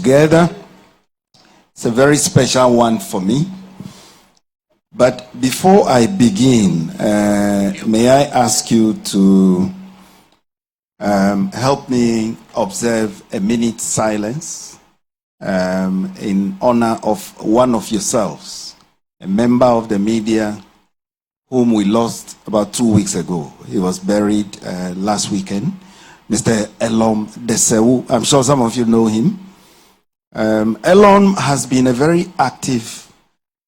together. It's a very special one for me. But before I begin, may I ask you to help me observe a minute's silence in honor of one of yourselves, a member of the media whom we lost about 2 weeks ago. He was buried last weekend, Mr. Elom Desewu. I'm sure some of you know him. Elom has been a very active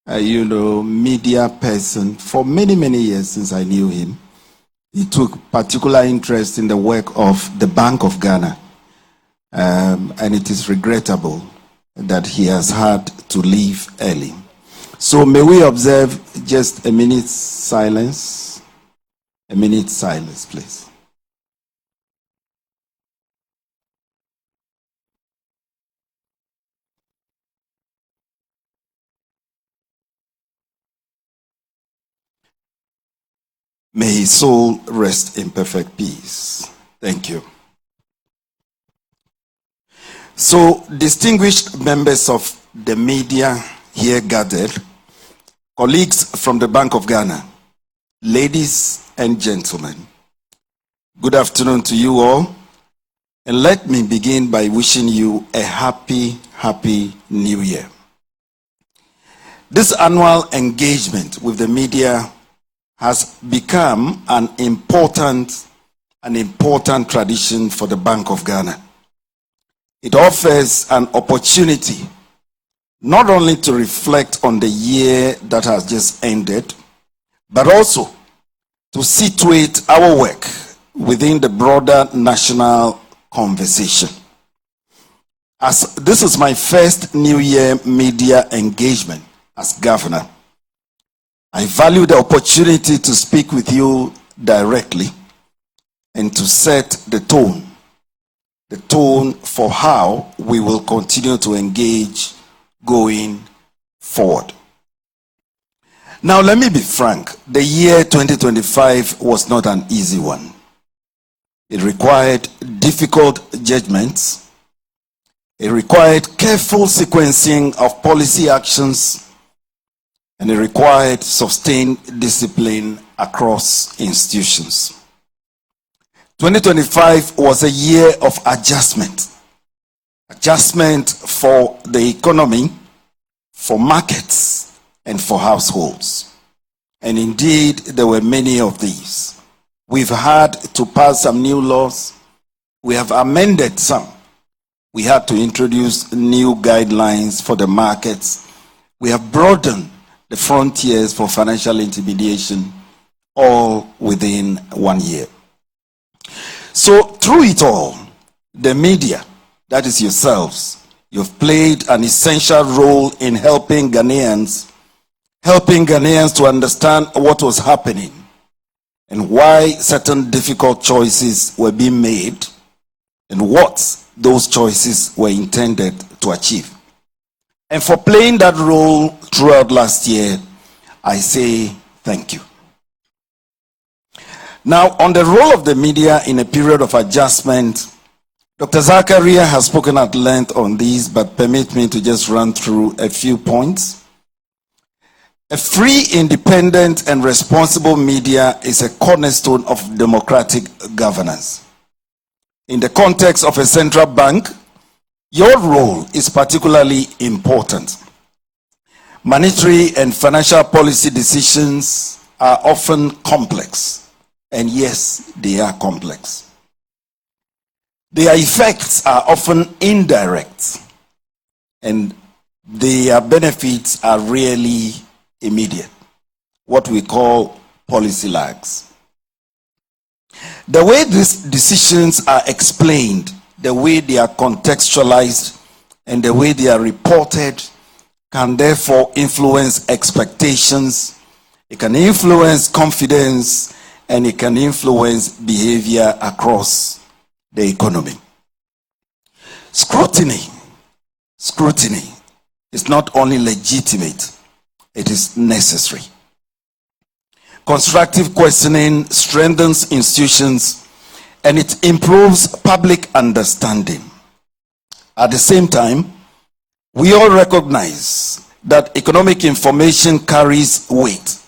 media person for many, many years since I knew him. He took particular interest in the work of the Bank of Ghana. And it is regrettable that he has had to leave early. So may we observe just a minute's silence? A minute's silence, please. May his soul rest in perfect peace. Thank you. So, distinguished members of the media here gathered, colleagues from the Bank of Ghana, ladies and gentlemen, good afternoon to you all. And let me begin by wishing you a happy, happy New Year. This annual engagement with the media has become an important tradition for the Bank of Ghana. It offers an opportunity not only to reflect on the year that has just ended, but also to situate our work within the broader national conversation. As this is my first New Year media engagement as governor, I value the opportunity to speak with you directly and to set the tone for how we will continue to engage going forward. Now, let me be frank. The year 2025 was not an easy one. It required difficult judgments. It required careful sequencing of policy actions, and it required sustained discipline across institutions. 2025 was a year of adjustment. Adjustment for the economy, for markets, and for households. And indeed, there were many of these. We've had to pass some new laws. We have amended some. We had to introduce new guidelines for the markets. We have broadened the frontiers for financial intermediation, all within 1 year. So through it all, the media, that is yourselves, you've played an essential role in helping Ghanaians to understand what was happening and why certain difficult choices were being made and what those choices were intended to achieve. And for playing that role throughout last year, I say thank you. Now, on the role of the media in a period of adjustment, Dr. Zakaria has spoken at length on these, but permit me to just run through a few points. A free, independent, and responsible media is a cornerstone of democratic governance. In the context of a central bank, your role is particularly important. Monetary and financial policy decisions are often complex. And yes, they are complex. Their effects are often indirect, and their benefits are rarely immediate, what we call policy lags. The way these decisions are explained, the way they are contextualized, and the way they are reported can therefore influence expectations, it can influence confidence, and it can influence behavior across the economy. Scrutiny is not only legitimate, it is necessary. Constructive questioning strengthens institutions and it improves public understanding. At the same time, We all recognize that economic information carries weight.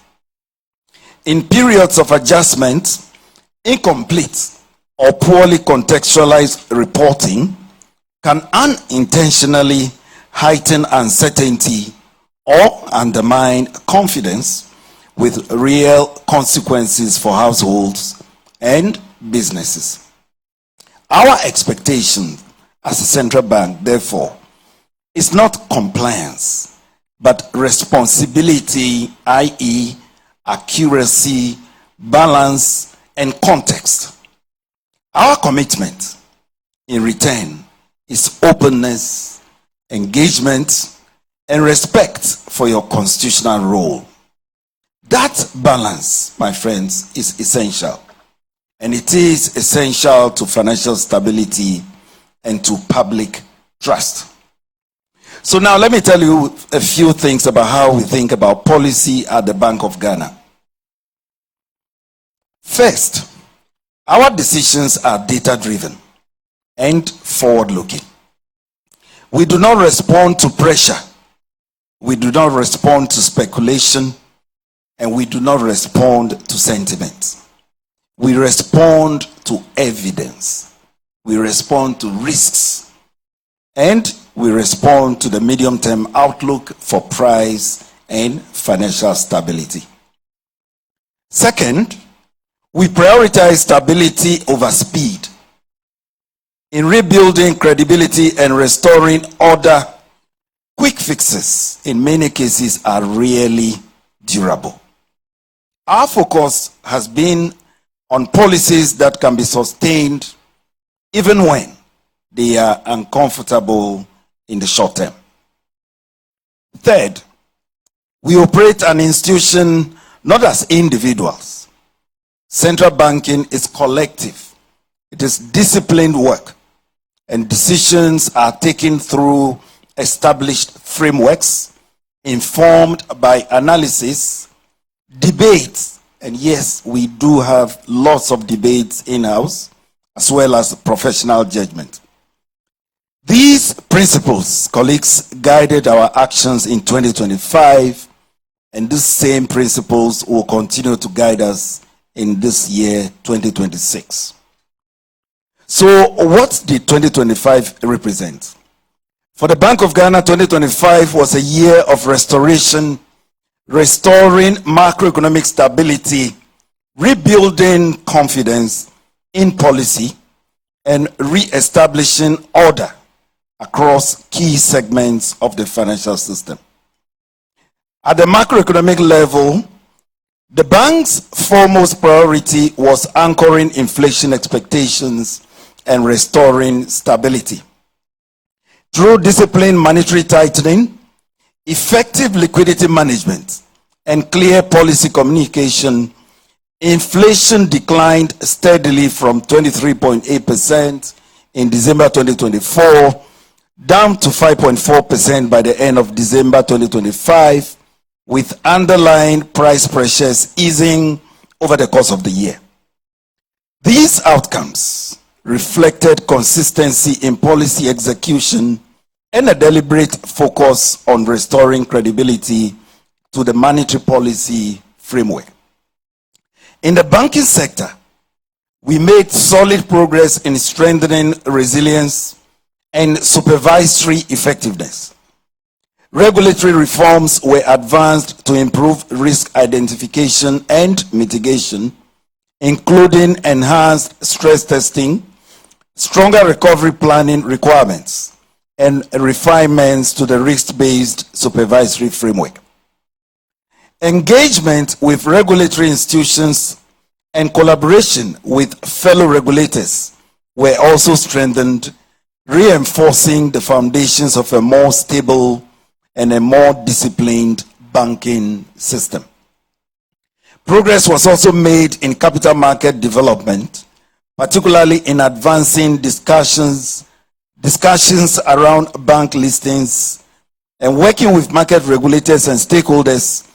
In periods of adjustment, incomplete or poorly contextualized reporting can unintentionally heighten uncertainty or undermine confidence, with real consequences for households and businesses. Our expectation as a central bank, therefore, is not compliance, but responsibility, i.e., accuracy, balance, and context. Our commitment, in return, is openness, engagement, and respect for your constitutional role. That balance, my friends, is essential. And it is essential to financial stability and to public trust. So now let me tell you a few things about how we think about policy at the Bank of Ghana. First, our decisions are data-driven and forward-looking. We do not respond to pressure. We do not respond to speculation. And we do not respond to sentiment. We respond to evidence. We respond to risks. And we respond to the medium-term outlook for price and financial stability. Second, we prioritize stability over speed. In rebuilding credibility and restoring order, quick fixes in many cases are rarely durable. Our focus has been on policies that can be sustained even when they are uncomfortable in the short term. Third, we operate an institution not as individuals. Central banking is collective. It is disciplined work, and decisions are taken through established frameworks, informed by analysis, debates, and yes, we do have lots of debates in-house, as well as professional judgment. These principles, colleagues, guided our actions in 2025, and these same principles will continue to guide us in this year, 2026. So what did 2025 represent? For the Bank of Ghana, 2025 was a year of restoration, restoring macroeconomic stability, rebuilding confidence in policy, and re-establishing order across key segments of the financial system. At the macroeconomic level, the bank's foremost priority was anchoring inflation expectations and restoring stability. Through disciplined monetary tightening, effective liquidity management, and clear policy communication, inflation declined steadily from 23.8% in December 2024 down to 5.4% by the end of December 2025, with underlying price pressures easing over the course of the year. These outcomes reflected consistency in policy execution and a deliberate focus on restoring credibility to the monetary policy framework. In the banking sector, we made solid progress in strengthening resilience and supervisory effectiveness. Regulatory reforms were advanced to improve risk identification and mitigation, including enhanced stress testing, stronger recovery planning requirements, and refinements to the risk-based supervisory framework. Engagement with regulatory institutions and collaboration with fellow regulators were also strengthened, reinforcing the foundations of a more stable and a more disciplined banking system. Progress was also made in capital market development, particularly in advancing discussions around bank listings, and working with market regulators and stakeholders.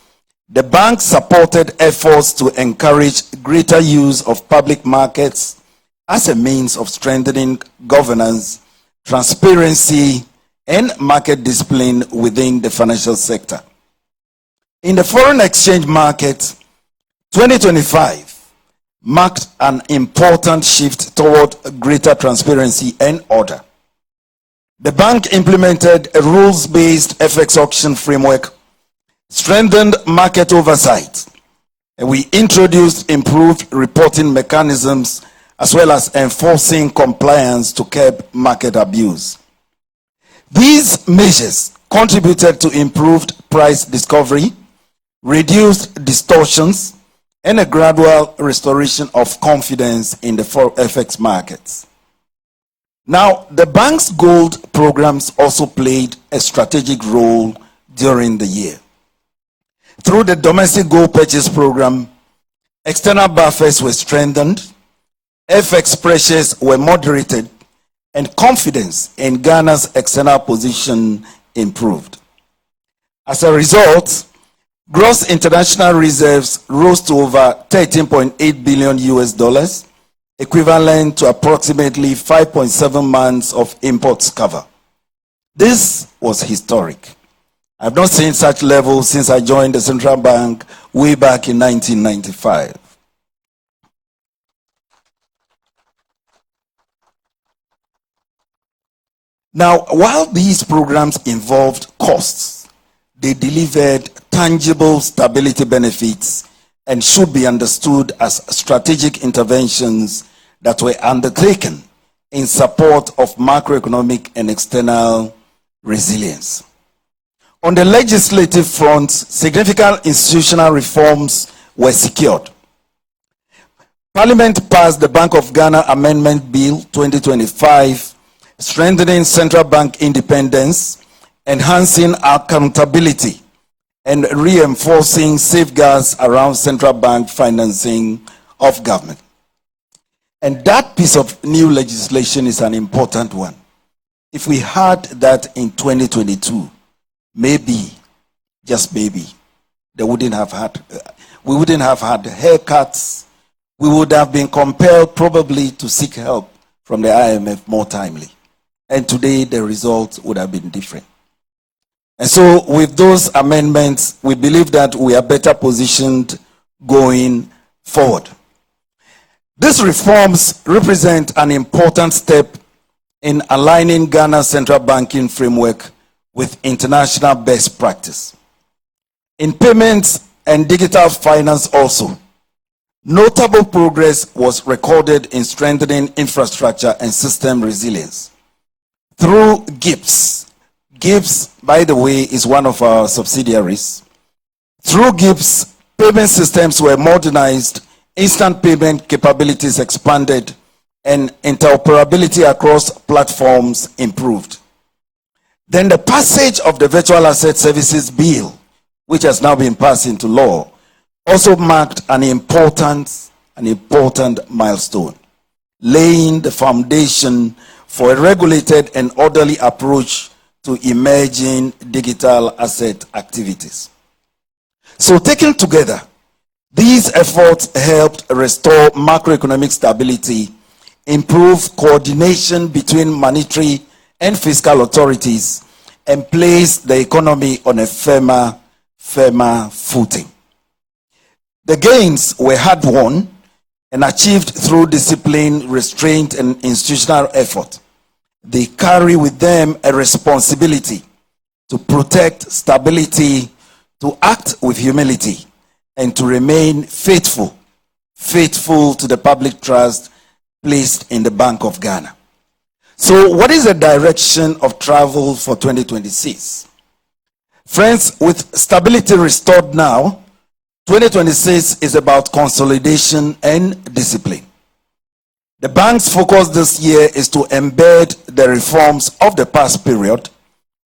The bank supported efforts to encourage greater use of public markets as a means of strengthening governance, transparency, and market discipline within the financial sector. In the foreign exchange market, 2025 marked an important shift toward greater transparency and order. The bank implemented a rules-based FX auction framework, strengthened market oversight, and we introduced improved reporting mechanisms as well as enforcing compliance to curb market abuse. These measures contributed to improved price discovery, reduced distortions, and a gradual restoration of confidence in the FX markets. Now, the bank's gold programs also played a strategic role during the year. Through the domestic gold purchase program, external buffers were strengthened, FX pressures were moderated, and confidence in Ghana's external position improved. As a result, gross international reserves rose to over 13.8 billion US dollars, equivalent to approximately 5.7 months of imports cover. This was historic. I've not seen such levels since I joined the central bank way back in 1995. Now, while these programs involved costs, they delivered tangible stability benefits and should be understood as strategic interventions that were undertaken in support of macroeconomic and external resilience. On the legislative front, significant institutional reforms were secured. Parliament passed the Bank of Ghana Amendment Bill 2025, strengthening central bank independence, enhancing accountability, and reinforcing safeguards around central bank financing of government. And that piece of new legislation is an important one. If we had that in 2022, maybe, just maybe, we wouldn't have had haircuts. We would have been compelled probably to seek help from the IMF more timely. And today the result would have been different. And so with those amendments, we believe that we are better positioned going forward. These reforms represent an important step in aligning Ghana's central banking framework with international best practice. In payments and digital finance also, notable progress was recorded in strengthening infrastructure and system resilience. Through GIPS, GIPS, by the way, is one of our subsidiaries. Through GIPS, payment systems were modernized, instant payment capabilities expanded, and interoperability across platforms improved. Then the passage of the Virtual Asset Services Bill, which has now been passed into law, also marked an important milestone, laying the foundation for a regulated and orderly approach to emerging digital asset activities. So taken together, these efforts helped restore macroeconomic stability, improve coordination between monetary and fiscal authorities, and place the economy on a firmer footing. The gains were hard-won and achieved through discipline, restraint, and institutional effort. They carry with them a responsibility to protect stability, to act with humility, and to remain faithful to the public trust placed in the Bank of Ghana. So what is the direction of travel for 2026? Friends, with stability restored now, 2026 is about consolidation and discipline. The bank's focus this year is to embed the reforms of the past period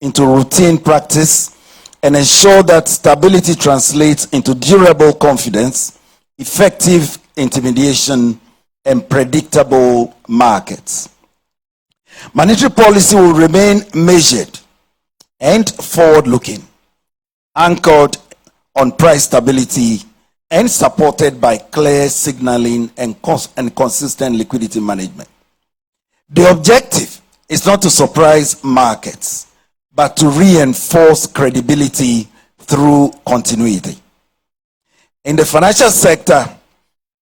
into routine practice and ensure that stability translates into durable confidence, effective intermediation, and predictable markets. Monetary policy will remain measured and forward-looking, anchored on price stability and supported by clear signaling and consistent liquidity management. The objective is not to surprise markets, but to reinforce credibility through continuity. In the financial sector,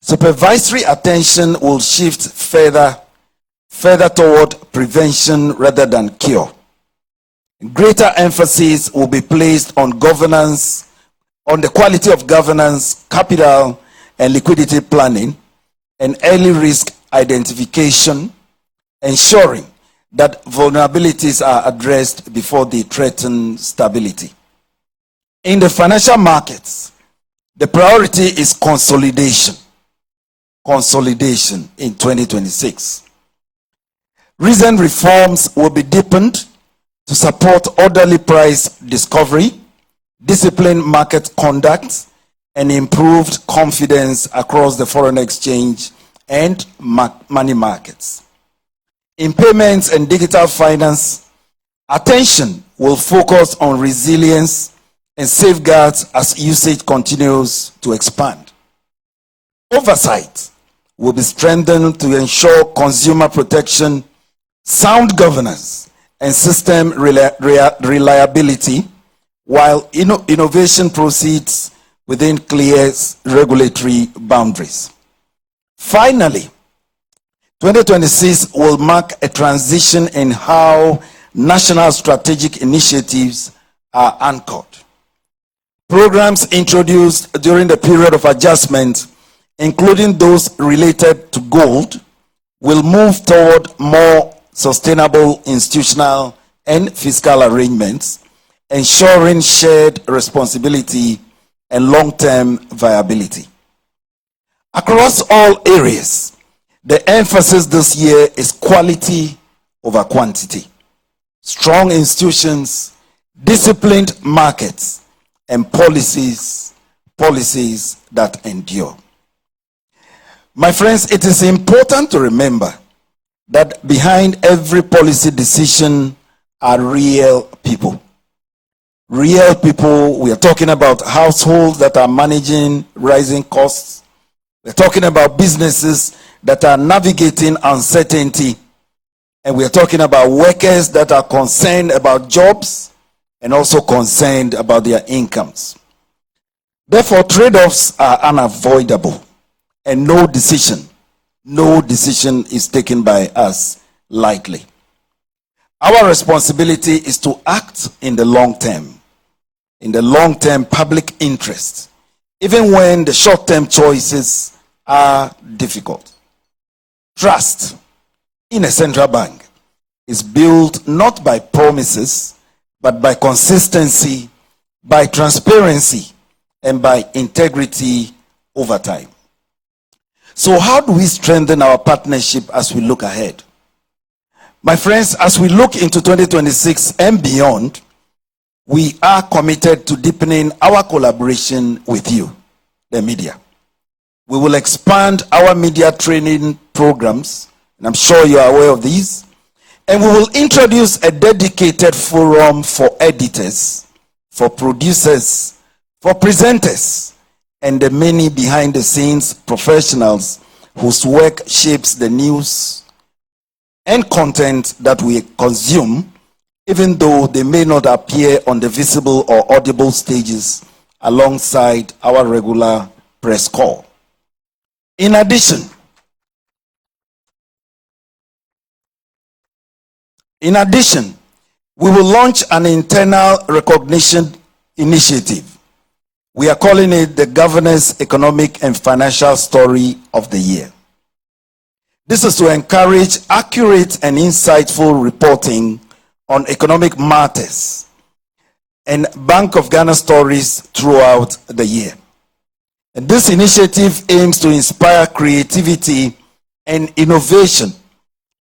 supervisory attention will shift further toward prevention rather than cure. Greater emphasis will be placed on governance, on the quality of governance, capital and liquidity planning, and early risk identification, ensuring that vulnerabilities are addressed before they threaten stability. In the financial markets, the priority is consolidation. Consolidation in 2026. Recent reforms will be deepened to support orderly price discovery, disciplined market conduct, and improved confidence across the foreign exchange and money markets. In payments and digital finance, attention will focus on resilience and safeguards as usage continues to expand. Oversight will be strengthened to ensure consumer protection, sound governance, and system reliability, while innovation proceeds within clear regulatory boundaries. Finally, 2026 will mark a transition in how national strategic initiatives are anchored. Programs introduced during the period of adjustment, including those related to gold, will move toward more sustainable institutional and fiscal arrangements, ensuring shared responsibility and long-term viability. Across all areas, the emphasis this year is quality over quantity. Strong institutions, disciplined markets, and policies that endure. My friends, it is important to remember that behind every policy decision are real people. Real people. We are talking about households that are managing rising costs. We're talking about businesses that are navigating uncertainty. And we're talking about workers that are concerned about jobs and also concerned about their incomes. Therefore, trade-offs are unavoidable, and no decision is taken by us lightly. Our responsibility is to act in the long term public interest, even when the short-term choices are difficult. Trust in a central bank is built not by promises, but by consistency, by transparency, and by integrity over time. So how do we strengthen our partnership as we look ahead? My friends, as we look into 2026 and beyond, we are committed to deepening our collaboration with you, the media. We will expand our media training programs, and I'm sure you are aware of these, and we will introduce a dedicated forum for editors, for producers, for presenters, and the many behind-the-scenes professionals whose work shapes the news and content that we consume, even though they may not appear on the visible or audible stages alongside our regular press call. In addition, we will launch an internal recognition initiative. We are calling it the Governor's Economic and Financial Story of the Year. This is to encourage accurate and insightful reporting on economic matters and Bank of Ghana stories throughout the year. And this initiative aims to inspire creativity and innovation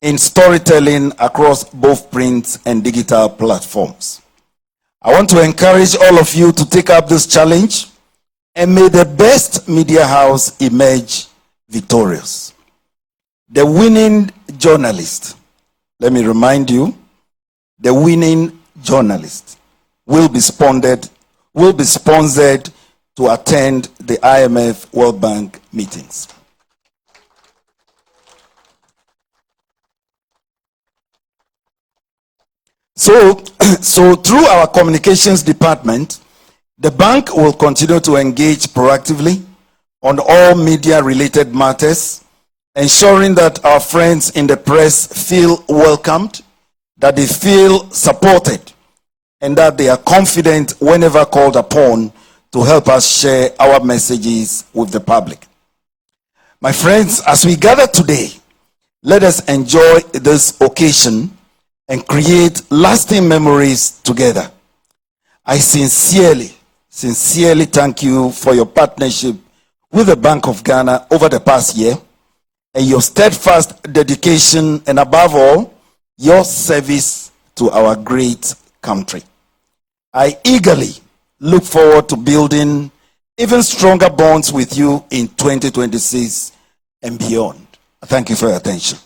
in storytelling across both print and digital platforms. I want to encourage all of you to take up this challenge, and may the best media house emerge victorious. The winning journalist, let me remind you, the winning journalist will be sponsored to attend the IMF World Bank meetings. So through our communications department, the bank will continue to engage proactively on all media-related matters, ensuring that our friends in the press feel welcomed, that they feel supported, and that they are confident whenever called upon to help us share our messages with the public. My friends, as we gather today, let us enjoy this occasion and create lasting memories together. I sincerely thank you for your partnership with the Bank of Ghana over the past year, and your steadfast dedication, and above all, your service to our great country. I eagerly look forward to building even stronger bonds with you in 2026 and beyond. Thank you for your attention.